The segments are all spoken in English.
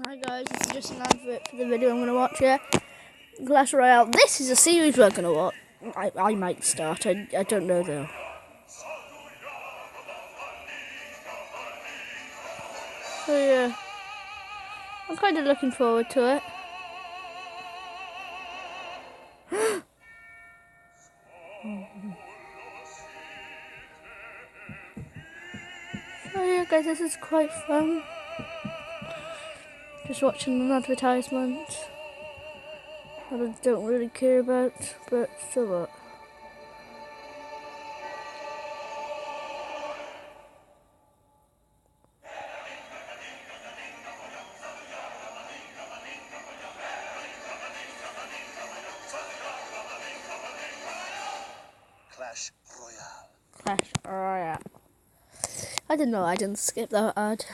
Hi guys, this is just an advert for the video I'm going to watch here. Clash Royale. This is a series we're going to watch. I might start, I don't know though. So yeah, I'm kind of looking forward to it. So yeah guys, this is quite fun. Just watching an advertisement that I don't really care about, but so what. Clash Royale. Clash Royale. I didn't know I didn't skip that ad.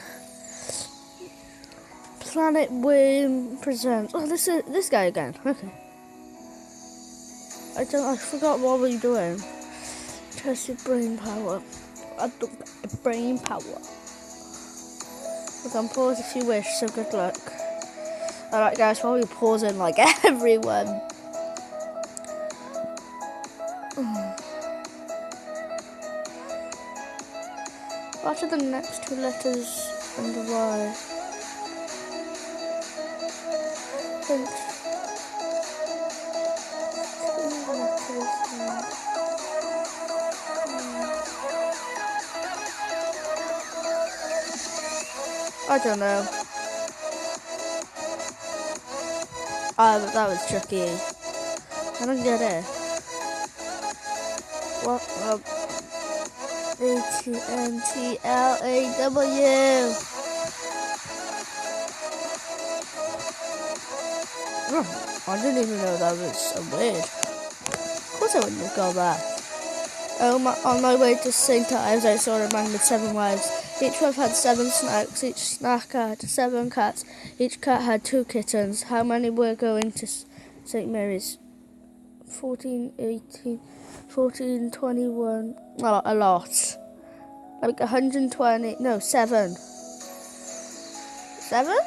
Planet Win presents. Oh, this guy again. Okay. I forgot what we were doing. Test your brain power. I don't got the brain power. We can pause if you wish, so good luck. Alright guys, while we pausing like everyone. What are the next two letters and why? Hint. I don't know. That was tricky. I don't get it. What? ATNTLAW. I didn't even know that was a word. Of course I wouldn't have got that. On my way to St. Ives, I saw a man with 7 wives. Each wife had 7 snacks. Each snack had 7 cats. Each cat had 2 kittens. How many were going to St. Mary's? 14, 18, 14, 21. Oh, a lot. Like 120. No, 7. 7?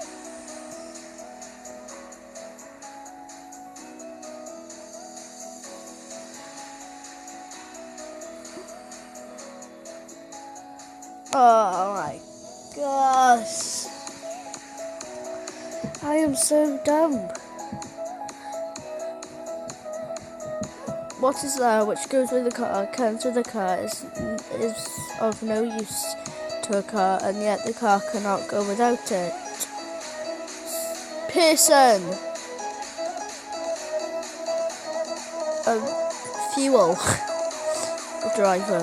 Oh my gosh. I am so dumb. What is that which goes with the car, counts with the car, is of no use to a car, and yet the car cannot go without it? Person. Fuel. Driver.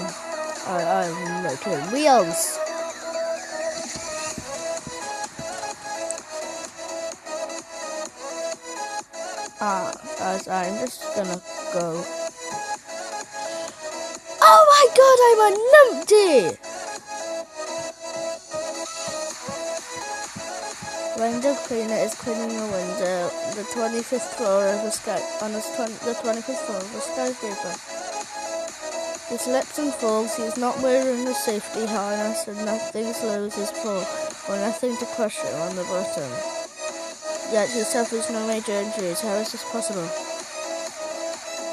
I'm motor wheels. Guys, I'm just gonna go. Oh my god, I'm a numpty! Window cleaner is cleaning a window. The 25th floor of the sky on the 25th floor of the skyscraper. He slips and falls. He is not wearing a safety harness, and nothing slows his fall, or nothing to crush him on the bottom. Yet he suffers no major injuries. How is this possible?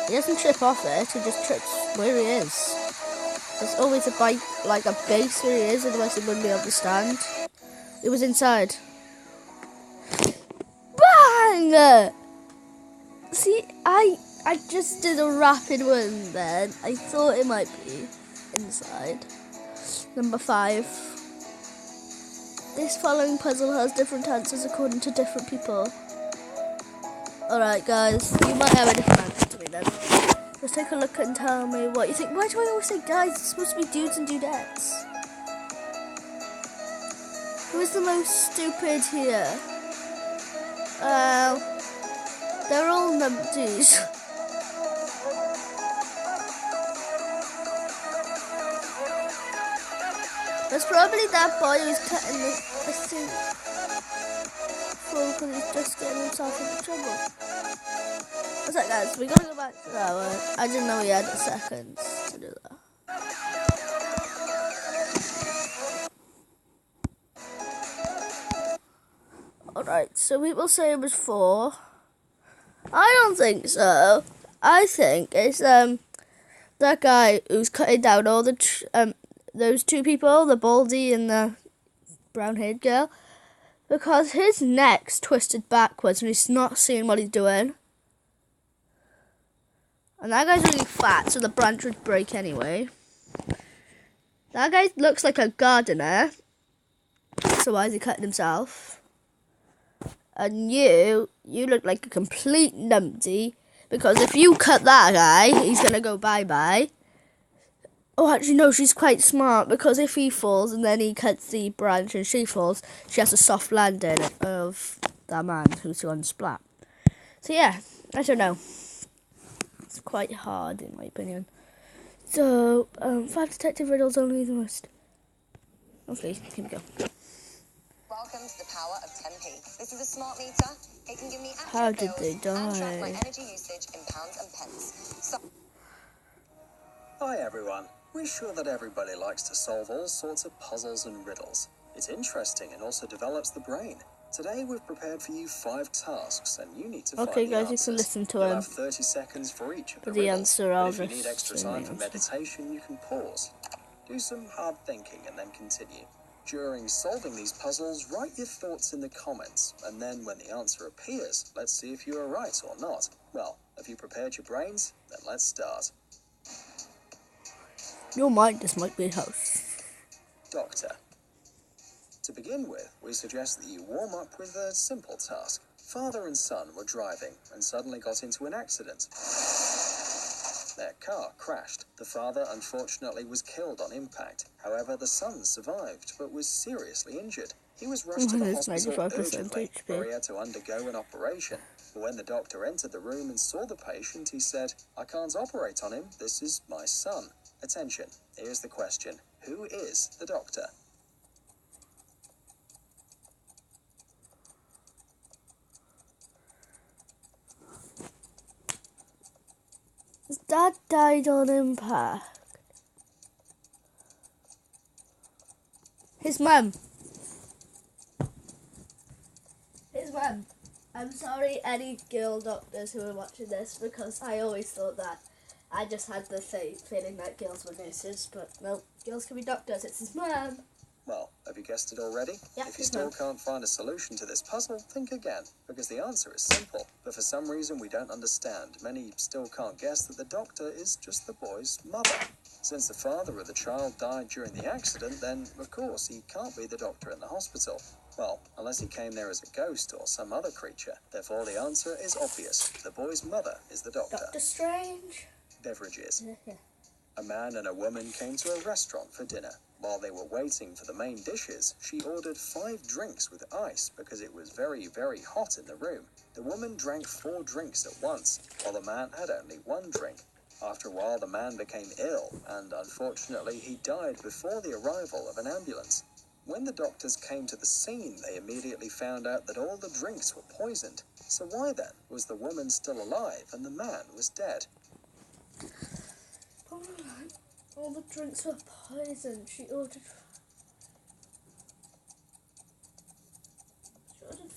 He doesn't trip off it. He just trips where he is. There's always a bike, like a base where he is, otherwise he wouldn't be able to stand. It was inside. Bang! See, I just did a rapid one then. I thought it might be inside. Number 5. This following puzzle has different answers according to different people. Alright guys, you might have a different answer to me then. Just take a look and tell me what you think. Why do I always say guys? It's supposed to be dudes and dudettes. Who is the most stupid here? They're all numpties. That's probably that boy who's cutting the thing because he's just getting himself into trouble. What's that guys? We gotta go back to that one. I didn't know we had seconds to do that. Alright, so people say it was 4. I don't think so. I think it's that guy who's cutting down all the those 2 people, the baldy and the brown-haired girl, because his neck's twisted backwards and he's not seeing what he's doing. And that guy's really fat, so the branch would break anyway. That guy looks like a gardener, so why is he cutting himself? And you look like a complete numpty, because if you cut that guy, he's gonna go bye-bye. Oh, actually, no, she's quite smart, because if he falls and then he cuts the branch and she falls, she has a soft landing of that man who's gone splat. So, yeah, I don't know. It's quite hard, in my opinion. So, 5 detective riddles only the most. Okay, here we go. Welcome to the power of 10p. This is a smart meter. It can give me How accurate did bills they and track my die? energy usage in pounds and pence. So Hi everyone. We're sure that everybody likes to solve all sorts of puzzles and riddles. It's interesting and also develops the brain. Today we've prepared for you 5 tasks and you need to find the Okay, guys, you answers. can listen to You'll him. have 30 seconds for each of For the the riddles. answer, I'll But if you just need extra say time the for answer. meditation, you can pause. Do some hard thinking and then continue. During solving these puzzles, write your thoughts in the comments, and then when the answer appears, let's see if you are right or not. Well, have you prepared your brains? Then let's start. Your mind just might be a house. Doctor. To begin with, we suggest that you warm up with a simple task. Father and son were driving and suddenly got into an accident. Their car crashed. The father, unfortunately, was killed on impact. However, the son survived, but was seriously injured. He was rushed to the It's hospital 95% urgently, HP. where he had to undergo an operation. But when the doctor entered the room and saw the patient, he said, "I can't operate on him. This is my son." Attention, here's the question. Who is the doctor? His dad died on impact. His mum. His mum. I'm sorry, any girl doctors who are watching this, because I always thought that. I just had the feeling that girls were nurses, but no, girls can be doctors. It's his mum. Well, have you guessed it already? Yeah, If you his still mum. can't find a solution to this puzzle, think again, because the answer is simple. But for some reason we don't understand. Many still can't guess that the doctor is just the boy's mother. Since the father of the child died during the accident, then, of course, he can't be the doctor in the hospital. Well, unless he came there as a ghost or some other creature. Therefore, the answer is obvious. The boy's mother is the doctor. Doctor Strange. Beverages. Yeah. A man and a woman came to a restaurant for dinner. While they were waiting for the main dishes, she ordered 5 drinks with ice because it was very, very hot in the room. The woman drank 4 drinks at once, while the man had only 1 drink. After a while, the man became ill, and unfortunately, he died before the arrival of an ambulance. When the doctors came to the scene, they immediately found out that all the drinks were poisoned. So why then was the woman still alive and the man was dead? All the drinks were poisoned. She ordered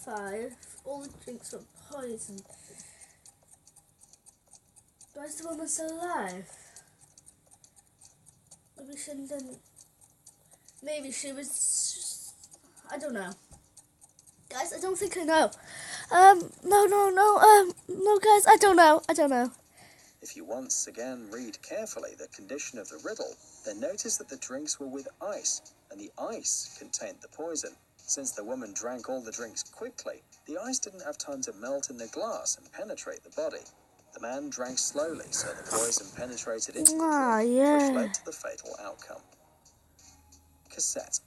5. All the drinks were poisoned. Why is the woman still alive? Maybe she didn't. Maybe she was. I don't know. Guys, I don't think I know. No, guys, I don't know. If you once again read carefully the condition of the riddle, then notice that the drinks were with ice, and the ice contained the poison. Since the woman drank all the drinks quickly, the ice didn't have time to melt in the glass and penetrate the body. The man drank slowly, so the poison penetrated into the drink, which led to the fatal outcome. Cassette.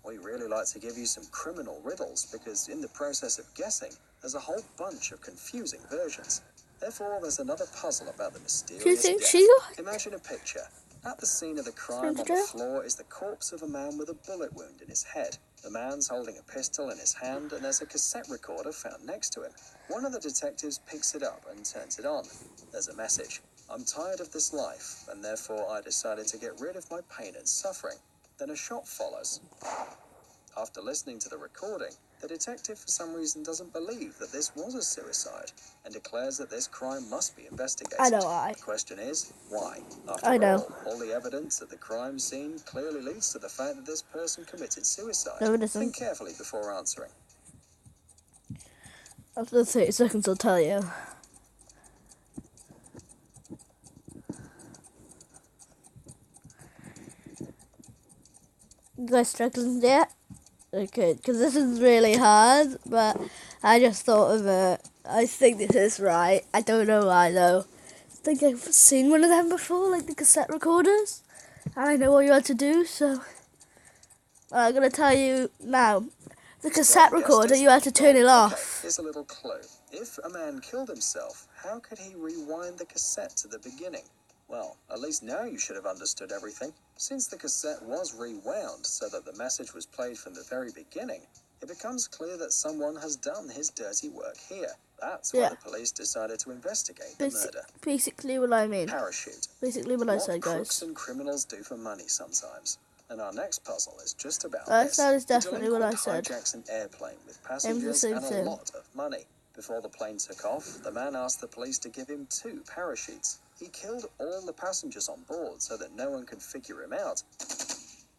We really like to give you some criminal riddles because in the process of guessing, there's a whole bunch of confusing versions. Therefore, there's another puzzle about the mysterious Do you think death. she got Imagine a picture. At the scene of the crime on the floor is the corpse of a man with a bullet wound in his head. The man's holding a pistol in his hand and there's a cassette recorder found next to him. One of the detectives picks it up and turns it on. There's a message. "I'm tired of this life and therefore I decided to get rid of my pain and suffering." Then a shot follows. After listening to the recording, The detective, for some reason, doesn't believe that this was a suicide and declares that this crime must be investigated. I know why. The question is, why? After I know. all the evidence at the crime scene clearly leads to the fact that this person committed suicide. No, it doesn't. Think carefully before answering. After 30 seconds, I'll tell you. You guys struggling yet? Okay, because this is really hard, but I just thought of it. I think this is right. I don't know why though. I think I've seen one of them before, like the cassette recorders. And I know what you had to do, so I'm going to tell you now. The cassette recorder, you had to turn it off. Okay, here's a little clue. If a man killed himself, how could he rewind the cassette to the beginning? Well, at least now you should have understood everything. Since the cassette was rewound so that the message was played from the very beginning, it becomes clear that someone has done his dirty work here. That's why Yeah. the police decided to investigate the murder. Basically what I mean. Parachute. Basically what I What said, crooks guys. and criminals do for money sometimes. And our next puzzle is just about this. That is The definitely what I delinquent said. hijacks an airplane with passengers same and a thing. lot of money. Before the plane took off, the man asked the police to give him 2 parachutes. He killed all the passengers on board so that no one could figure him out.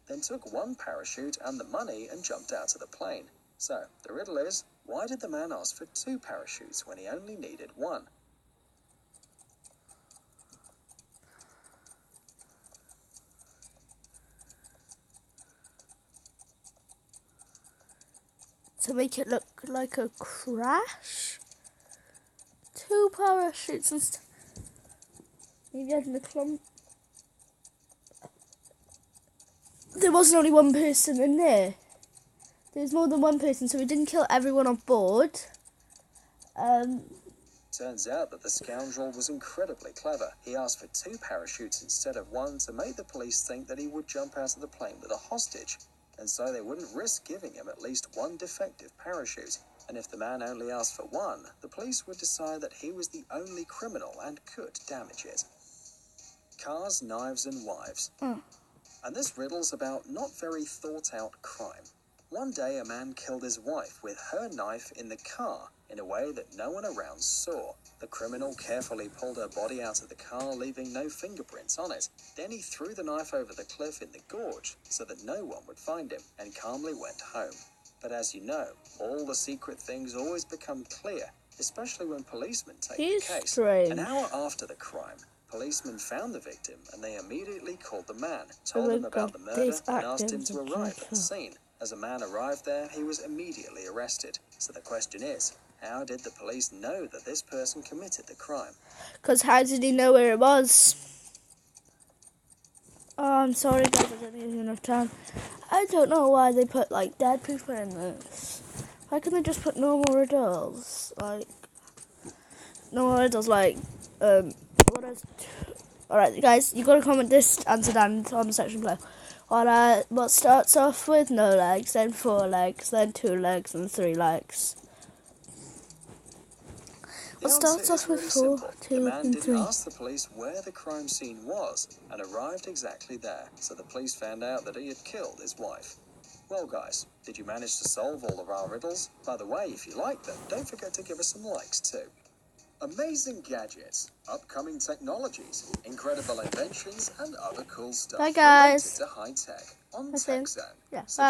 Then took 1 parachute and the money and jumped out of the plane. So, the riddle is, why did the man ask for 2 parachutes when he only needed 1? To make it look like a crash? 2 parachutes and maybe having a clump. There wasn't only 1 person in there. There was more than 1 person, so we didn't kill everyone on board. Turns out that the scoundrel was incredibly clever. He asked for 2 parachutes instead of 1 to make the police think that he would jump out of the plane with a hostage, and so they wouldn't risk giving him at least 1 defective parachute. And if the man only asked for 1, the police would decide that he was the only criminal and could damage it. Cars, knives and wives. And this riddle's about not very thought out crime. One day a man killed his wife with her knife in the car in a way that no one around saw. The criminal carefully pulled her body out of the car, leaving no fingerprints on it. Then he threw the knife over the cliff in the gorge so that no one would find him and calmly went home. But as you know, all the secret things always become clear, especially when policemen take He's the case. strange. An hour after the crime, policemen found the victim and they immediately called the man, told my him about God, the murder these and asked him actors to are arrive at the dreadful. scene. As a man arrived there, he was immediately arrested. So the question is, how did the police know that this person committed the crime? Because how did he know where it was? Oh, I'm sorry guys, I didn't give you enough time. I don't know why they put like dead people in this. Why can't they just put normal riddles? Like, normal riddles like, what else? Alright guys, you gotta comment this answer down on the section below. What starts off with no legs, then 4 legs, then 2 legs, and 3 legs? The What answer starts is off with really 4, simple. 2, The man and didn't 3? ask the police where the crime scene was and arrived exactly there, so the police found out that he had killed his wife. Well guys, did you manage to solve all of our riddles? By the way, if you like them, don't forget to give us some likes too. Amazing gadgets, upcoming technologies, incredible inventions and other cool stuff Bye, guys. related to high tech on That's it. Tech Zone. Yeah, So bye.